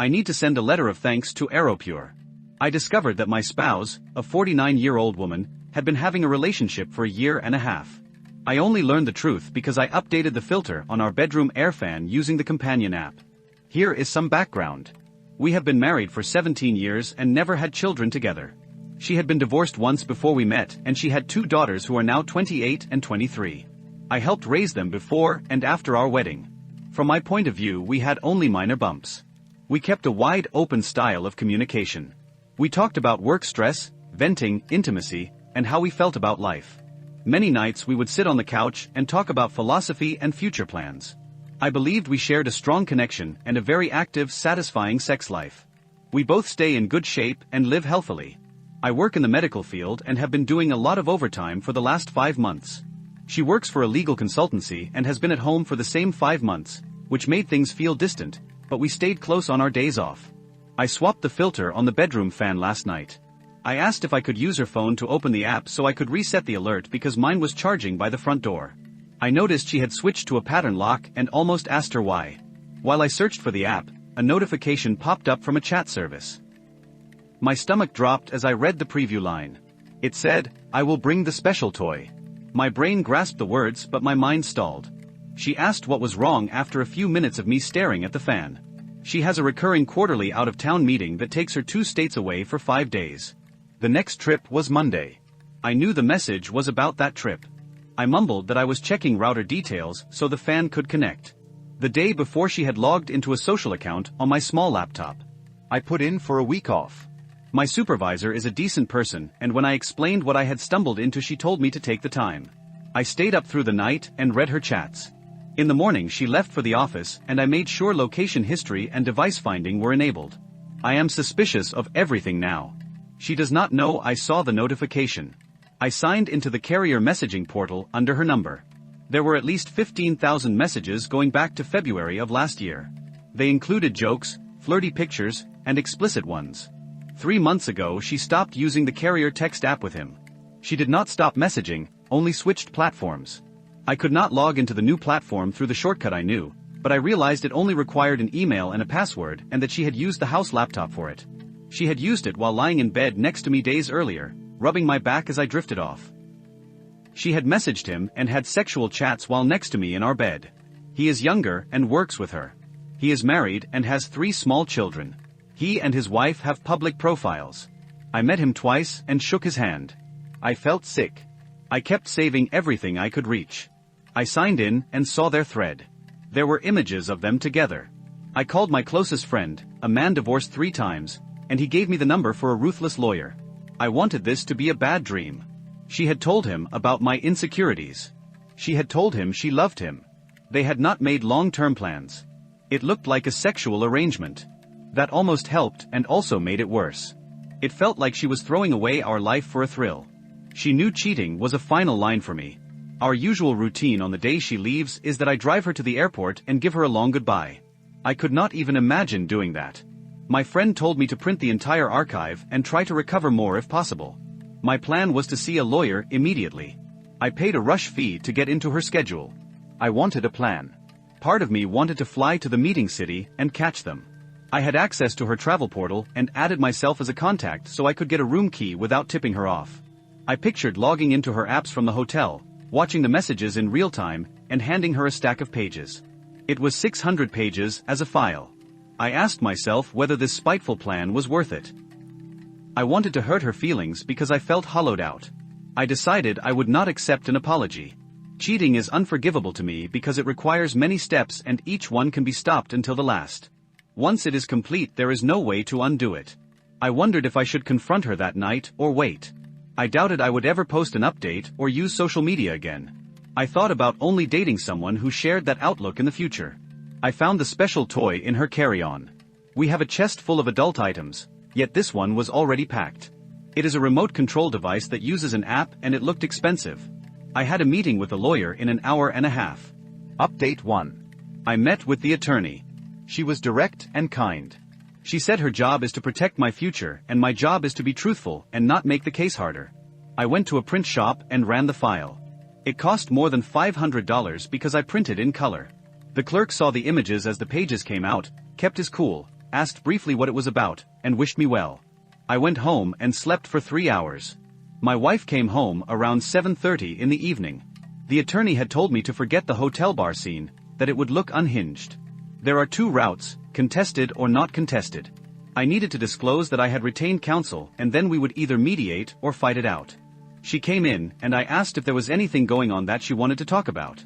I need to send a letter of thanks to Aeropure. I discovered that my spouse, a 49-year-old woman, had been having a relationship for a year and a half. I only learned the truth because I updated the filter on our bedroom air fan using the companion app. Here is some background. We have been married for 17 years and never had children together. She had been divorced once before we met, and she had 2 daughters who are now 28 and 23. I helped raise them before and after our wedding. From my point of view, we had only minor bumps. We kept a wide open style of communication. We talked about work stress, venting, intimacy, and how we felt about life. Many nights we would sit on the couch and talk about philosophy and future plans. I believed we shared a strong connection and a very active, satisfying sex life. We both stay in good shape and live healthily. I work in the medical field and have been doing a lot of overtime for the last 5 months. She works for a legal consultancy and has been at home for the same 5 months, which made things feel distant, but we stayed close on our days off. I swapped the filter on the bedroom fan last night. I asked if I could use her phone to open the app so I could reset the alert because mine was charging by the front door. I noticed she had switched to a pattern lock and almost asked her why. While I searched for the app, a notification popped up from a chat service. My stomach dropped as I read the preview line. It said, "I will bring the special toy." My brain grasped the words but my mind stalled. She asked what was wrong after a few minutes of me staring at the fan. She has a recurring quarterly out-of-town meeting that takes her 2 states away for 5 days. The next trip was Monday. I knew the message was about that trip. I mumbled that I was checking router details so the fan could connect. The day before, she had logged into a social account on my small laptop. I put in for a week off. My supervisor is a decent person, and when I explained what I had stumbled into, she told me to take the time. I stayed up through the night and read her chats. In the morning she left for the office and I made sure location history and device finding were enabled. I am suspicious of everything now. She does not know I saw the notification. I signed into the carrier messaging portal under her number. There were at least 15,000 messages going back to February of last year. They included jokes, flirty pictures, and explicit ones. 3 months ago she stopped using the carrier text app with him. She did not stop messaging, only switched platforms. I could not log into the new platform through the shortcut I knew, but I realized it only required an email and a password and that she had used the house laptop for it. She had used it while lying in bed next to me days earlier, rubbing my back as I drifted off. She had messaged him and had sexual chats while next to me in our bed. He is younger and works with her. He is married and has 3 small children. He and his wife have public profiles. I met him twice and shook his hand. I felt sick. I kept saving everything I could reach. I signed in and saw their thread. There were images of them together. I called my closest friend, a man divorced 3 times, and he gave me the number for a ruthless lawyer. I wanted this to be a bad dream. She had told him about my insecurities. She had told him she loved him. They had not made long-term plans. It looked like a sexual arrangement. That almost helped and also made it worse. It felt like she was throwing away our life for a thrill. She knew cheating was a final line for me. Our usual routine on the day she leaves is that I drive her to the airport and give her a long goodbye. I could not even imagine doing that. My friend told me to print the entire archive and try to recover more if possible. My plan was to see a lawyer immediately. I paid a rush fee to get into her schedule. I wanted a plan. Part of me wanted to fly to the meeting city and catch them. I had access to her travel portal and added myself as a contact so I could get a room key without tipping her off. I pictured logging into her apps from the hotel, watching the messages in real time, and handing her a stack of pages. It was 600 pages as a file. I asked myself whether this spiteful plan was worth it. I wanted to hurt her feelings because I felt hollowed out. I decided I would not accept an apology. Cheating is unforgivable to me because it requires many steps and each one can be stopped until the last. Once it is complete, there is no way to undo it. I wondered if I should confront her that night or wait. I doubted I would ever post an update or use social media again. I thought about only dating someone who shared that outlook in the future. I found the special toy in her carry-on. We have a chest full of adult items, yet this one was already packed. It is a remote control device that uses an app and it looked expensive. I had a meeting with a lawyer in an hour and a half. Update 1. I met with the attorney. She was direct and kind. She said her job is to protect my future and my job is to be truthful and not make the case harder. I went to a print shop and ran the file. It cost more than $500 because I printed in color. The clerk saw the images as the pages came out, kept his cool, asked briefly what it was about, and wished me well. I went home and slept for 3 hours. My wife came home around 7:30 in the evening. The attorney had told me to forget the hotel bar scene, that it would look unhinged. There are 2 routes, contested or not contested. I needed to disclose that I had retained counsel, and then we would either mediate or fight it out. She came in, and I asked if there was anything going on that she wanted to talk about.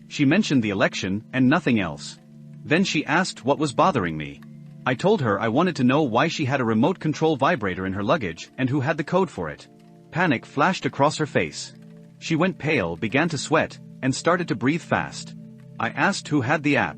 She mentioned the election, and nothing else. Then she asked what was bothering me. I told her I wanted to know why she had a remote control vibrator in her luggage and who had the code for it. Panic flashed across her face. She went pale, began to sweat, and started to breathe fast. I asked who had the app.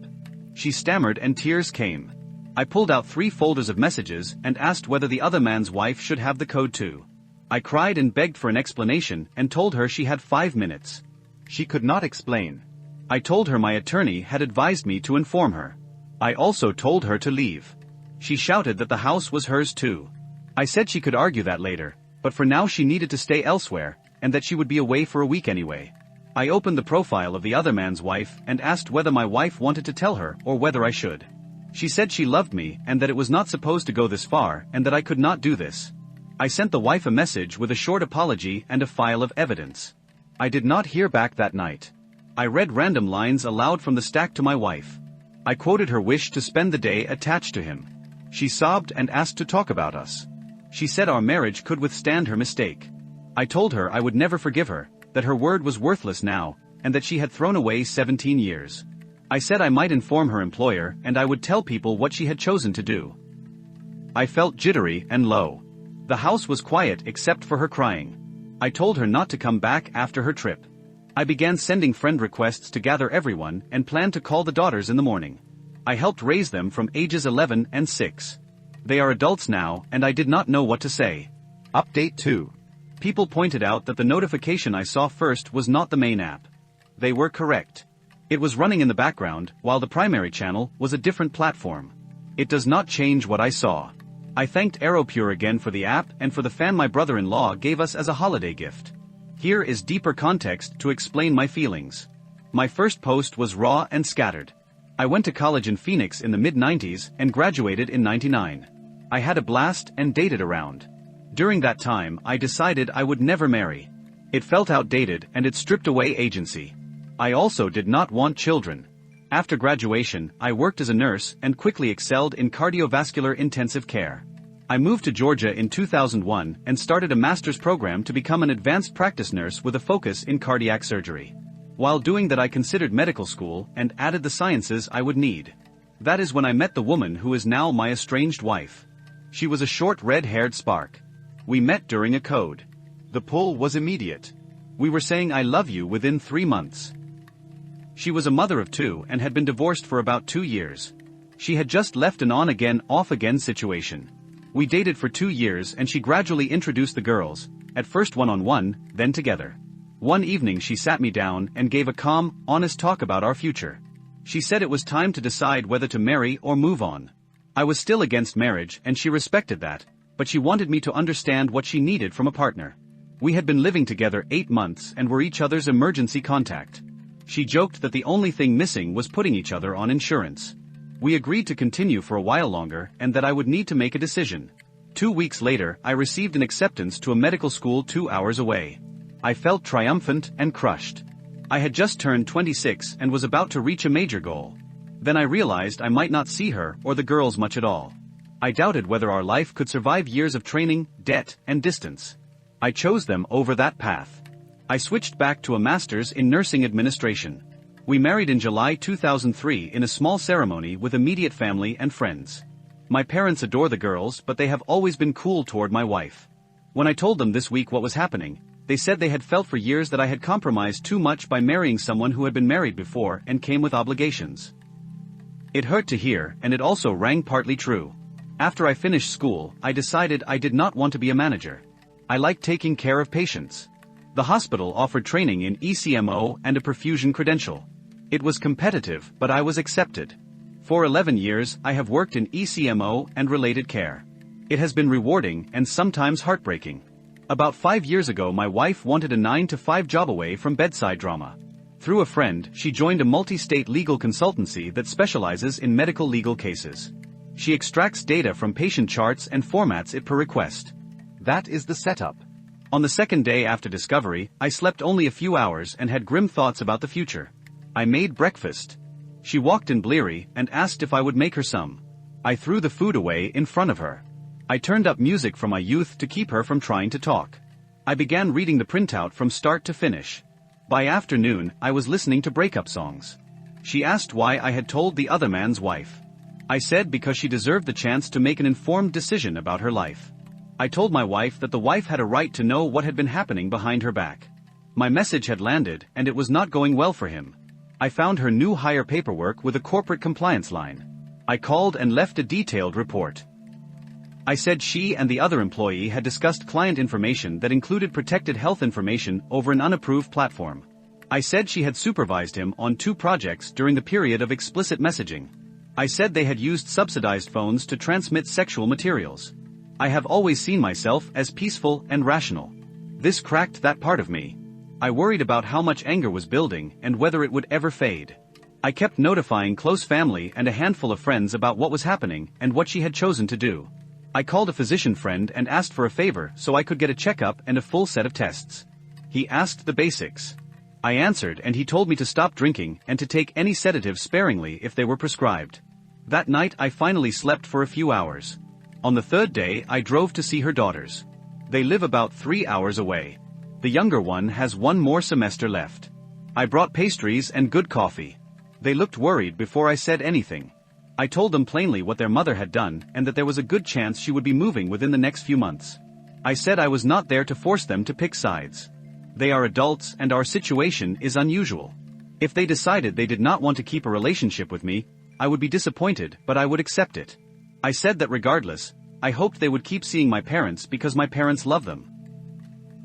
She stammered and tears came. I pulled out 3 folders of messages and asked whether the other man's wife should have the code too. I cried and begged for an explanation and told her she had 5 minutes. She could not explain. I told her my attorney had advised me to inform her. I also told her to leave. She shouted that the house was hers too. I said she could argue that later, but for now she needed to stay elsewhere, and that she would be away for a week anyway. I opened the profile of the other man's wife and asked whether my wife wanted to tell her or whether I should. She said she loved me and that it was not supposed to go this far and that I could not do this. I sent the wife a message with a short apology and a file of evidence. I did not hear back that night. I read random lines aloud from the stack to my wife. I quoted her wish to spend the day attached to him. She sobbed and asked to talk about us. She said our marriage could withstand her mistake. I told her I would never forgive her, that her word was worthless now, and that she had thrown away 17 years. I said I might inform her employer and I would tell people what she had chosen to do. I felt jittery and low. The house was quiet except for her crying. I told her not to come back after her trip. I began sending friend requests to gather everyone and planned to call the daughters in the morning. I helped raise them from ages 11 and 6. They are adults now and I did not know what to say. Update 2. People pointed out that the notification I saw first was not the main app. They were correct. It was running in the background, while the primary channel was a different platform. It does not change what I saw. I thanked AeroPure again for the app and for the fan my brother-in-law gave us as a holiday gift. Here is deeper context to explain my feelings. My first post was raw and scattered. I went to college in Phoenix in the mid-90s and graduated in 99. I had a blast and dated around. During that time I decided I would never marry. It felt outdated and it stripped away agency. I also did not want children. After graduation, I worked as a nurse and quickly excelled in cardiovascular intensive care. I moved to Georgia in 2001 and started a master's program to become an advanced practice nurse with a focus in cardiac surgery. While doing that I considered medical school and added the sciences I would need. That is when I met the woman who is now my estranged wife. She was a short red-haired spark. We met during a code. The pull was immediate. We were saying I love you within 3 months. She was a mother of 2 and had been divorced for about 2 years. She had just left an on-again, off-again situation. We dated for 2 years and she gradually introduced the girls, at first one-on-one, then together. One evening she sat me down and gave a calm, honest talk about our future. She said it was time to decide whether to marry or move on. I was still against marriage and she respected that, but she wanted me to understand what she needed from a partner. We had been living together 8 months and were each other's emergency contact. She joked that the only thing missing was putting each other on insurance. We agreed to continue for a while longer and that I would need to make a decision. 2 weeks later, I received an acceptance to a medical school 2 hours away. I felt triumphant and crushed. I had just turned 26 and was about to reach a major goal. Then I realized I might not see her or the girls much at all. I doubted whether our life could survive years of training, debt, and distance. I chose them over that path. I switched back to a master's in nursing administration. We married in July 2003 in a small ceremony with immediate family and friends. My parents adore the girls, but they have always been cool toward my wife. When I told them this week what was happening, they said they had felt for years that I had compromised too much by marrying someone who had been married before and came with obligations. It hurt to hear, and it also rang partly true. After I finished school, I decided I did not want to be a manager. I liked taking care of patients. The hospital offered training in ECMO and a perfusion credential. It was competitive, but I was accepted. For 11 years, I have worked in ECMO and related care. It has been rewarding and sometimes heartbreaking. About 5 years ago, my wife wanted a 9-to-5 job away from bedside drama. Through a friend, she joined a multi-state legal consultancy that specializes in medical legal cases. She extracts data from patient charts and formats it per request. That is the setup. On the second day after discovery, I slept only a few hours and had grim thoughts about the future. I made breakfast. She walked in bleary and asked if I would make her some. I threw the food away in front of her. I turned up music from my youth to keep her from trying to talk. I began reading the printout from start to finish. By afternoon, I was listening to breakup songs. She asked why I had told the other man's wife. I said because she deserved the chance to make an informed decision about her life. I told my wife that the wife had a right to know what had been happening behind her back. My message had landed and it was not going well for him. I found her new hire paperwork with a corporate compliance line. I called and left a detailed report. I said she and the other employee had discussed client information that included protected health information over an unapproved platform. I said she had supervised him on 2 projects during the period of explicit messaging. I said they had used subsidized phones to transmit sexual materials. I have always seen myself as peaceful and rational. This cracked that part of me. I worried about how much anger was building and whether it would ever fade. I kept notifying close family and a handful of friends about what was happening and what she had chosen to do. I called a physician friend and asked for a favor so I could get a checkup and a full set of tests. He asked the basics. I answered and he told me to stop drinking and to take any sedatives sparingly if they were prescribed. That night I finally slept for a few hours. On the third day I drove to see her daughters. They live about 3 hours away. The younger one has 1 more semester left. I brought pastries and good coffee. They looked worried before I said anything. I told them plainly what their mother had done and that there was a good chance she would be moving within the next few months. I said I was not there to force them to pick sides. They are adults and our situation is unusual. If they decided they did not want to keep a relationship with me, I would be disappointed, but I would accept it. I said that regardless, I hoped they would keep seeing my parents because my parents love them.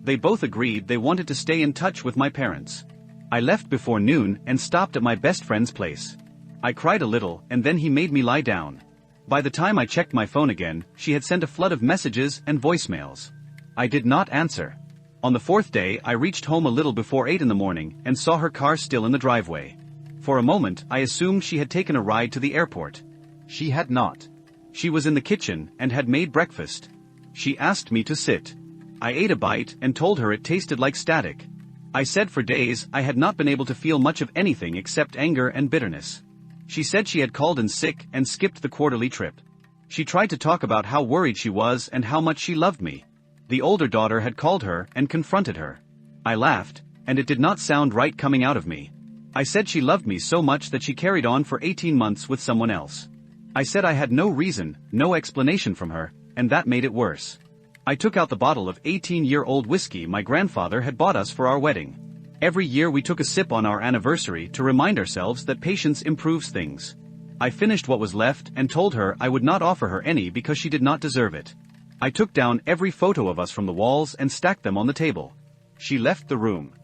They both agreed they wanted to stay in touch with my parents. I left before noon and stopped at my best friend's place. I cried a little and then he made me lie down. By the time I checked my phone again, she had sent a flood of messages and voicemails. I did not answer. On the 4th day I reached home a little before 8 in the morning and saw her car still in the driveway. For a moment I assumed she had taken a ride to the airport. She had not. She was in the kitchen and had made breakfast. She asked me to sit. I ate a bite and told her it tasted like static. I said for days I had not been able to feel much of anything except anger and bitterness. She said she had called in sick and skipped the quarterly trip. She tried to talk about how worried she was and how much she loved me. The older daughter had called her and confronted her. I laughed, and it did not sound right coming out of me. I said she loved me so much that she carried on for 18 months with someone else. I said I had no reason, no explanation from her, and that made it worse. I took out the bottle of 18-year-old whiskey my grandfather had bought us for our wedding. Every year we took a sip on our anniversary to remind ourselves that patience improves things. I finished what was left and told her I would not offer her any because she did not deserve it. I took down every photo of us from the walls and stacked them on the table. She left the room.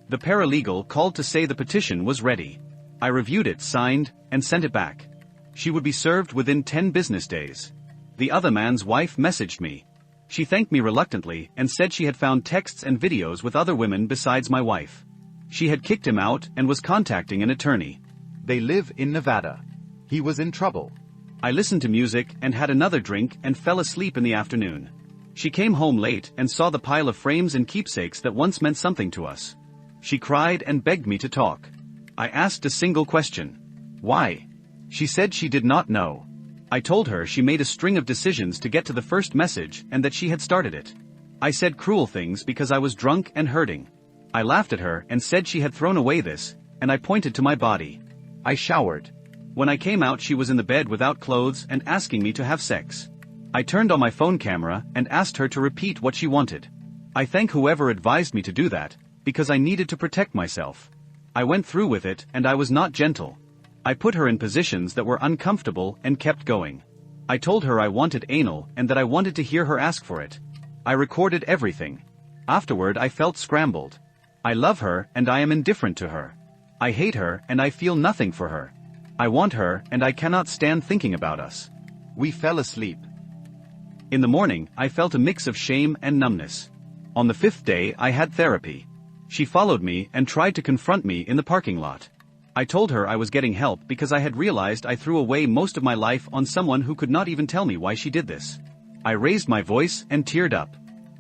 The paralegal called to say the petition was ready. I reviewed it, signed, and sent it back. She would be served within 10 business days. The other man's wife messaged me. She thanked me reluctantly and said she had found texts and videos with other women besides my wife. She had kicked him out and was contacting an attorney. They live in Nevada. He was in trouble. I listened to music and had another drink and fell asleep in the afternoon. She came home late and saw the pile of frames and keepsakes that once meant something to us. She cried and begged me to talk. I asked a single question. Why? She said she did not know. I told her she made a string of decisions to get to the first message and that she had started it. I said cruel things because I was drunk and hurting. I laughed at her and said she had thrown away this, and I pointed to my body. I showered. When I came out she was in the bed without clothes and asking me to have sex. I turned on my phone camera and asked her to repeat what she wanted. I thank whoever advised me to do that, because I needed to protect myself. I went through with it and I was not gentle. I put her in positions that were uncomfortable and kept going. I told her I wanted anal and that I wanted to hear her ask for it. I recorded everything. Afterward I felt scrambled. I love her and I am indifferent to her. I hate her and I feel nothing for her. I want her and I cannot stand thinking about us. We fell asleep. In the morning I felt a mix of shame and numbness. On the 5th day I had therapy. She followed me and tried to confront me in the parking lot. I told her I was getting help because I had realized I threw away most of my life on someone who could not even tell me why she did this. I raised my voice and teared up.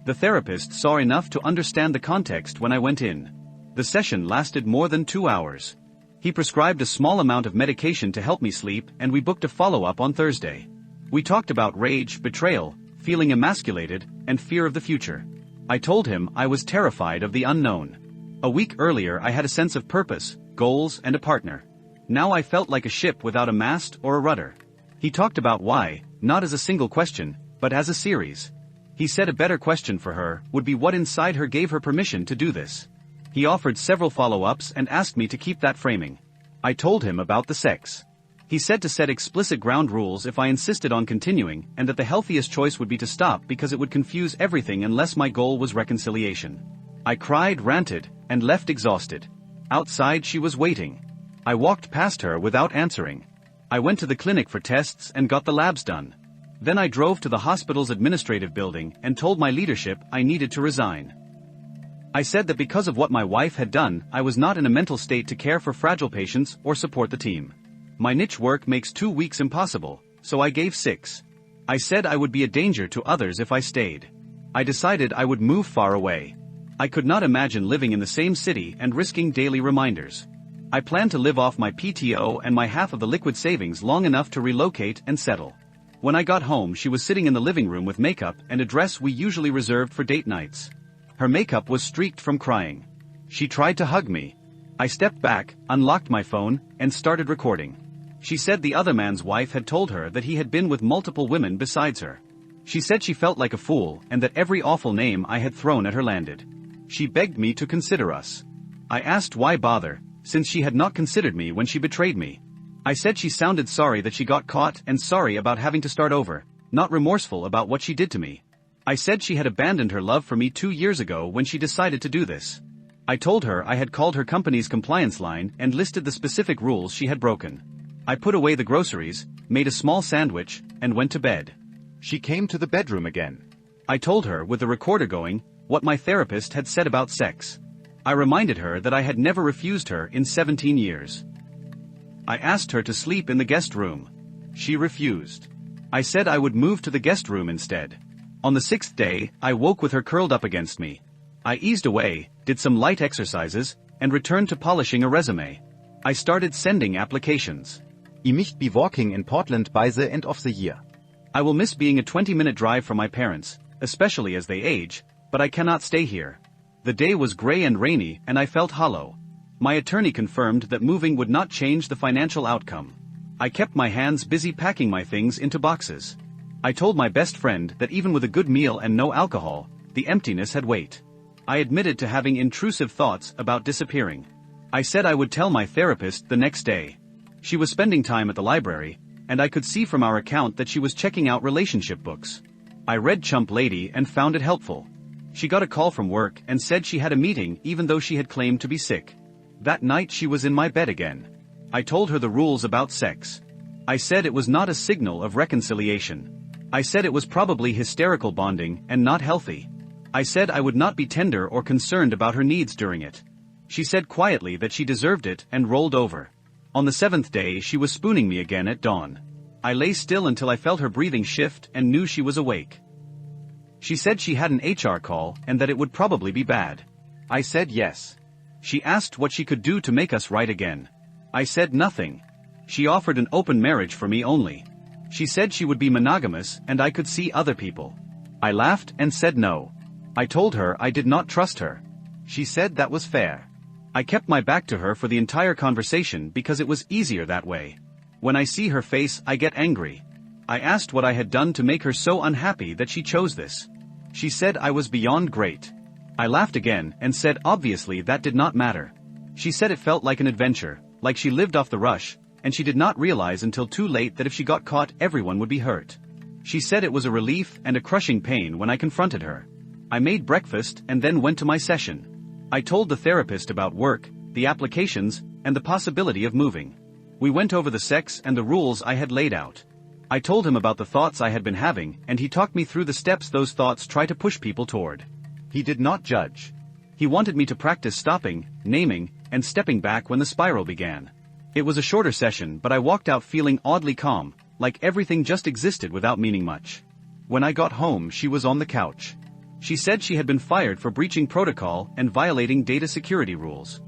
The therapist saw enough to understand the context when I went in. The session lasted more than 2 hours. He prescribed a small amount of medication to help me sleep, and we booked a follow-up on Thursday. We talked about rage, betrayal, feeling emasculated, and fear of the future. I told him I was terrified of the unknown. A week earlier I had a sense of purpose, goals, and a partner. Now I felt like a ship without a mast or a rudder. He talked about why, not as a single question, but as a series. He said a better question for her would be what inside her gave her permission to do this. He offered several follow-ups and asked me to keep that framing. I told him about the sex. He said to set explicit ground rules if I insisted on continuing, and that the healthiest choice would be to stop because it would confuse everything unless my goal was reconciliation. I cried, ranted, and left exhausted. Outside she was waiting. I walked past her without answering. I went to the clinic for tests and got the labs done. Then I drove to the hospital's administrative building and told my leadership I needed to resign. I said that because of what my wife had done, I was not in a mental state to care for fragile patients or support the team. My niche work makes 2 weeks impossible, so I gave 6. I said I would be a danger to others if I stayed. I decided I would move far away. I could not imagine living in the same city and risking daily reminders. I planned to live off my PTO and my half of the liquid savings long enough to relocate and settle. When I got home, she was sitting in the living room with makeup and a dress we usually reserved for date nights. Her makeup was streaked from crying. She tried to hug me. I stepped back, unlocked my phone, and started recording. She said the other man's wife had told her that he had been with multiple women besides her. She said she felt like a fool and that every awful name I had thrown at her landed. She begged me to consider us. I asked why bother, since she had not considered me when she betrayed me. I said she sounded sorry that she got caught and sorry about having to start over, not remorseful about what she did to me. I said she had abandoned her love for me 2 years ago when she decided to do this. I told her I had called her company's compliance line and listed the specific rules she had broken. I put away the groceries, made a small sandwich, and went to bed. She came to the bedroom again. I told her, with the recorder going, what my therapist had said about sex. I reminded her that I had never refused her in 17 years. I asked her to sleep in the guest room. She refused. I said I would move to the guest room instead. On the 6th day, I woke with her curled up against me. I eased away, did some light exercises, and returned to polishing a resume. I started sending applications. Ich möchte be walking in Portland by the end of the year. I will miss being a 20-minute drive from my parents, especially as they age, but I cannot stay here. The day was gray and rainy and I felt hollow. My attorney confirmed that moving would not change the financial outcome. I kept my hands busy packing my things into boxes. I told my best friend that even with a good meal and no alcohol, the emptiness had weight. I admitted to having intrusive thoughts about disappearing. I said I would tell my therapist the next day. She was spending time at the library, and I could see from our account that she was checking out relationship books. I read Chump Lady and found it helpful. She got a call from work and said she had a meeting even though she had claimed to be sick. That night she was in my bed again. I told her the rules about sex. I said it was not a signal of reconciliation. I said it was probably hysterical bonding and not healthy. I said I would not be tender or concerned about her needs during it. She said quietly that she deserved it and rolled over. On the 7th day she was spooning me again at dawn. I lay still until I felt her breathing shift and knew she was awake. She said she had an HR call and that it would probably be bad. I said yes. She asked what she could do to make us right again. I said nothing. She offered an open marriage for me only. She said she would be monogamous and I could see other people. I laughed and said no. I told her I did not trust her. She said that was fair. I kept my back to her for the entire conversation because it was easier that way. When I see her face, I get angry. I asked what I had done to make her so unhappy that she chose this. She said I was beyond great. I laughed again and said obviously that did not matter. She said it felt like an adventure, like she lived off the rush, and she did not realize until too late that if she got caught everyone would be hurt. She said it was a relief and a crushing pain when I confronted her. I made breakfast and then went to my session. I told the therapist about work, the applications, and the possibility of moving. We went over the sex and the rules I had laid out. I told him about the thoughts I had been having and he talked me through the steps those thoughts try to push people toward. He did not judge. He wanted me to practice stopping, naming, and stepping back when the spiral began. It was a shorter session, but I walked out feeling oddly calm, like everything just existed without meaning much. When I got home, she was on the couch. She said she had been fired for breaching protocol and violating data security rules.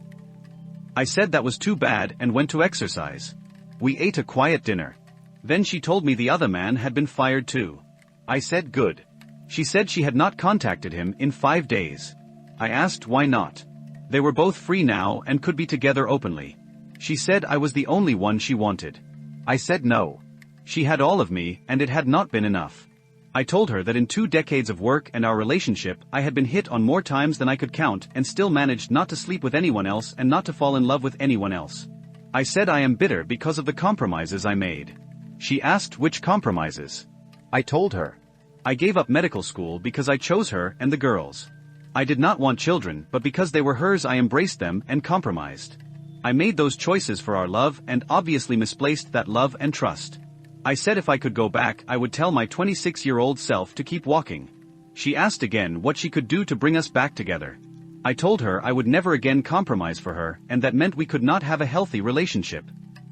I said that was too bad and went to exercise. We ate a quiet dinner. Then she told me the other man had been fired too. I said good. She said she had not contacted him in 5 days. I asked why not. They were both free now and could be together openly. She said I was the only one she wanted. I said no. She had all of me, and it had not been enough. I told her that in 2 decades of work and our relationship, I had been hit on more times than I could count and still managed not to sleep with anyone else and not to fall in love with anyone else. I said I am bitter because of the compromises I made. She asked which compromises. I told her. I gave up medical school because I chose her and the girls. I did not want children, but because they were hers I embraced them and compromised. I made those choices for our love and obviously misplaced that love and trust. I said if I could go back I would tell my 26-year-old self to keep walking. She asked again what she could do to bring us back together. I told her I would never again compromise for her and that meant we could not have a healthy relationship.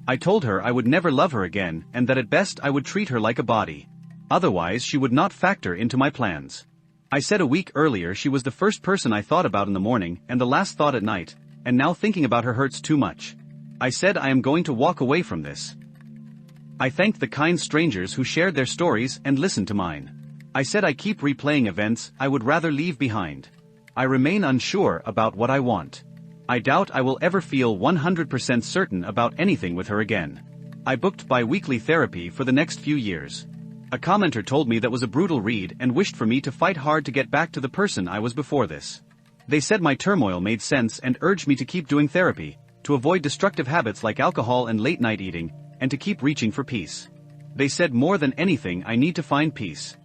I told her I would never love her again and that at best I would treat her like a body. Otherwise she would not factor into my plans. I said a week earlier she was the first person I thought about in the morning and the last thought at night, and now thinking about her hurts too much. I said I am going to walk away from this. I thanked the kind strangers who shared their stories and listened to mine. I said I keep replaying events I would rather leave behind. I remain unsure about what I want. I doubt I will ever feel 100% certain about anything with her again. I booked bi-weekly therapy for the next few years. A commenter told me that was a brutal read and wished for me to fight hard to get back to the person I was before this. They said my turmoil made sense and urged me to keep doing therapy, to avoid destructive habits like alcohol and late-night eating, and to keep reaching for peace. They said more than anything I need to find peace.